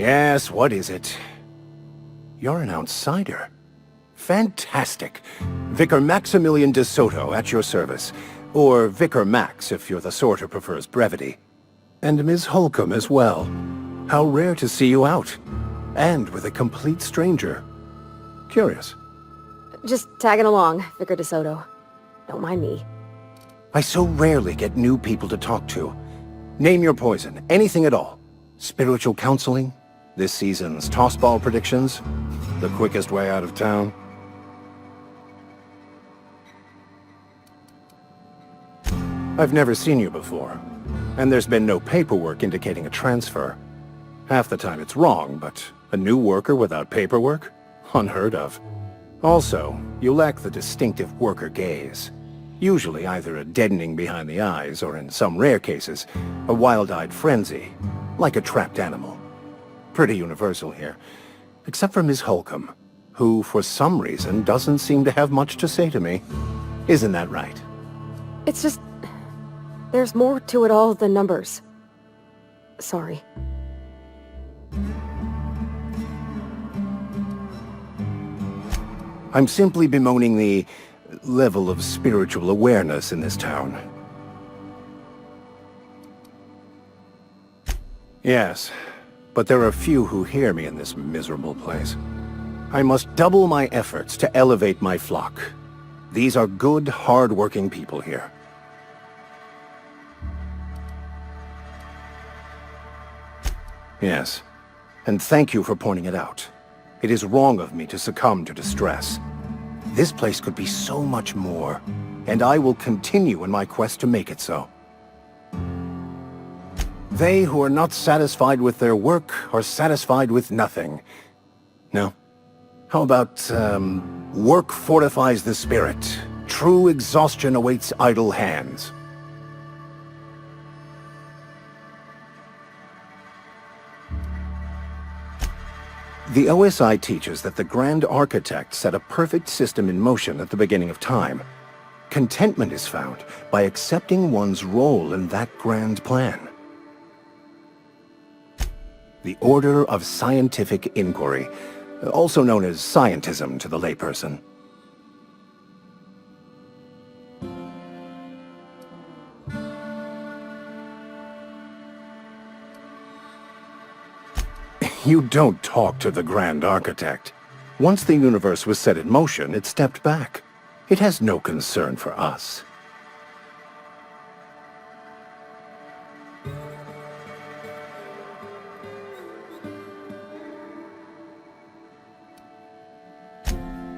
Yes, what is it? You're an outsider. Fantastic. Vicar Maximilian de Soto at your service. Or Vicar Max if you're the sort who prefers brevity. And Ms. Holcomb as well. How rare to see you out. And with a complete stranger. Curious. Just tagging along, Vicar de Soto. Don't mind me. I so rarely get new people to talk to. Name your poison, anything at all. Spiritual counseling? This season's tossball predictions? The quickest way out of town? I've never seen you before, and there's been no paperwork indicating a transfer. Half the time it's wrong, but a new worker without paperwork? Unheard of. Also, you lack the distinctive worker gaze. Usually either a deadening behind the eyes, or in some rare cases, a wild-eyed frenzy, like a trapped animal. Pretty universal here, except for Ms. Holcomb, who for some reason doesn't seem to have much to say to me. Isn't that right? It's just... there's more to it all than numbers. Sorry. I'm simply bemoaning the level of spiritual awareness in this town. Yes, but there are few who hear me in this miserable place. I must double my efforts to elevate my flock. These are good, hard-working people here. Yes, and thank you for pointing it out. It is wrong of me to succumb to distress. This place could be so much more, and I will continue in my quest to make it so. They who are not satisfied with their work are satisfied with nothing. No? How about, work fortifies the spirit. True exhaustion awaits idle hands. The OSI teaches that the Grand Architect set a perfect system in motion at the beginning of time. Contentment is found by accepting one's role in that grand plan. The Order of Scientific Inquiry, also known as scientism to the layperson. You don't talk to the Grand Architect. Once the universe was set in motion, it stepped back. It has no concern for us.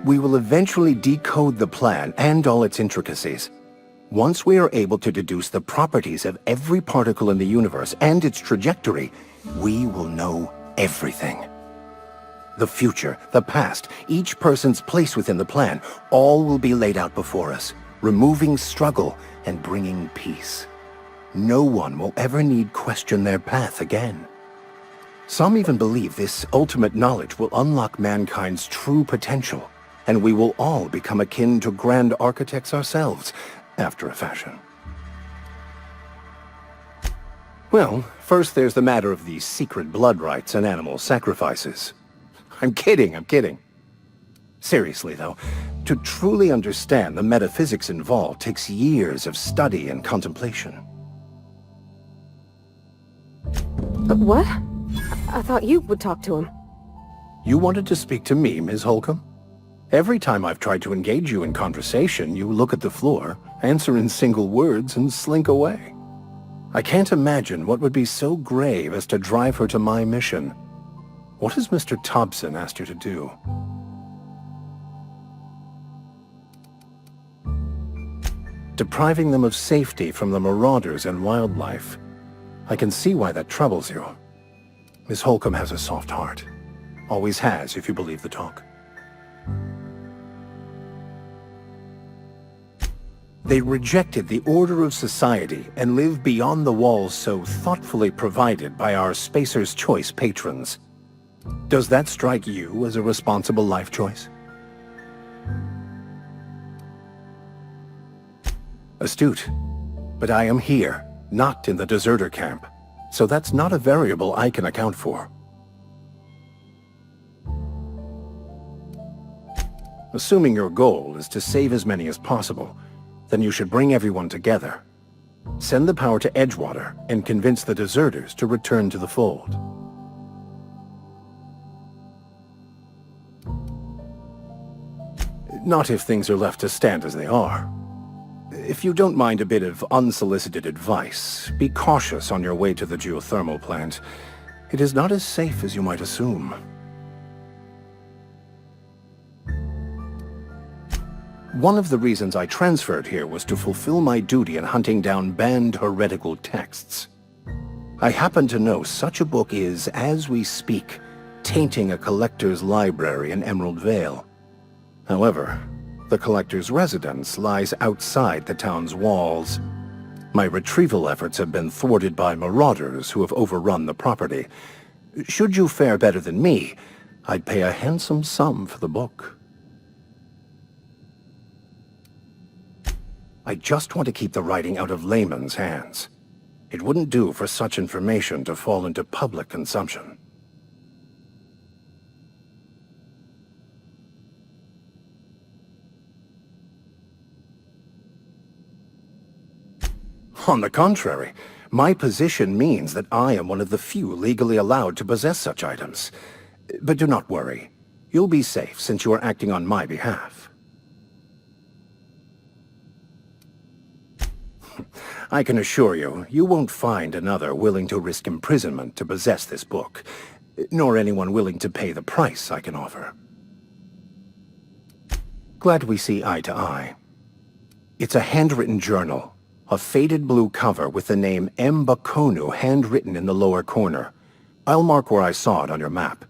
We will eventually decode the plan and all its intricacies. Once we are able to deduce the properties of every particle in the universe and its trajectory, we will know everything. The future, the past, each person's place within the plan, all will be laid out before us, removing struggle and bringing peace. No one will ever need question their path again. Some even believe this ultimate knowledge will unlock mankind's true potential, and we will all become akin to Grand Architects ourselves, after a fashion. Well, first there's the matter of the secret blood rites and animal sacrifices. I'm kidding. Seriously, though, to truly understand the metaphysics involved takes years of study and contemplation. What? I thought you would talk to him. You wanted to speak to me, Ms. Holcomb? Every time I've tried to engage you in conversation, you look at the floor, answer in single words, and slink away. I can't imagine what would be so grave as to drive her to my mission. What has Mr. Thompson asked you to do? Depriving them of safety from the marauders and wildlife. I can see why that troubles you. Miss Holcomb has a soft heart. Always has, if you believe the talk. They rejected the order of society and live beyond the walls so thoughtfully provided by our Spacer's Choice patrons. Does that strike you as a responsible life choice? Astute. But I am here, not in the deserter camp. So that's not a variable I can account for. Assuming your goal is to save as many as possible, then you should bring everyone together. Send the power to Edgewater and convince the deserters to return to the fold. Not if things are left to stand as they are. If you don't mind a bit of unsolicited advice, be cautious on your way to the geothermal plant. It is not as safe as you might assume. One of the reasons I transferred here was to fulfill my duty in hunting down banned heretical texts. I happen to know such a book is, as we speak, tainting a collector's library in Emerald Vale. However, the collector's residence lies outside the town's walls. My retrieval efforts have been thwarted by marauders who have overrun the property. Should you fare better than me, I'd pay a handsome sum for the book. I just want to keep the writing out of layman's hands. It wouldn't do for such information to fall into public consumption. On the contrary, my position means that I am one of the few legally allowed to possess such items. But do not worry. You'll be safe since you are acting on my behalf. I can assure you, you won't find another willing to risk imprisonment to possess this book, nor anyone willing to pay the price I can offer. Glad we see eye to eye. It's a handwritten journal, a faded blue cover with the name M. Bakonu handwritten in the lower corner. I'll mark where I saw it on your map.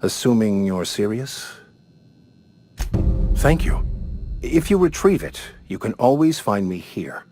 Assuming you're serious? Thank you. If you retrieve it, you can always find me here.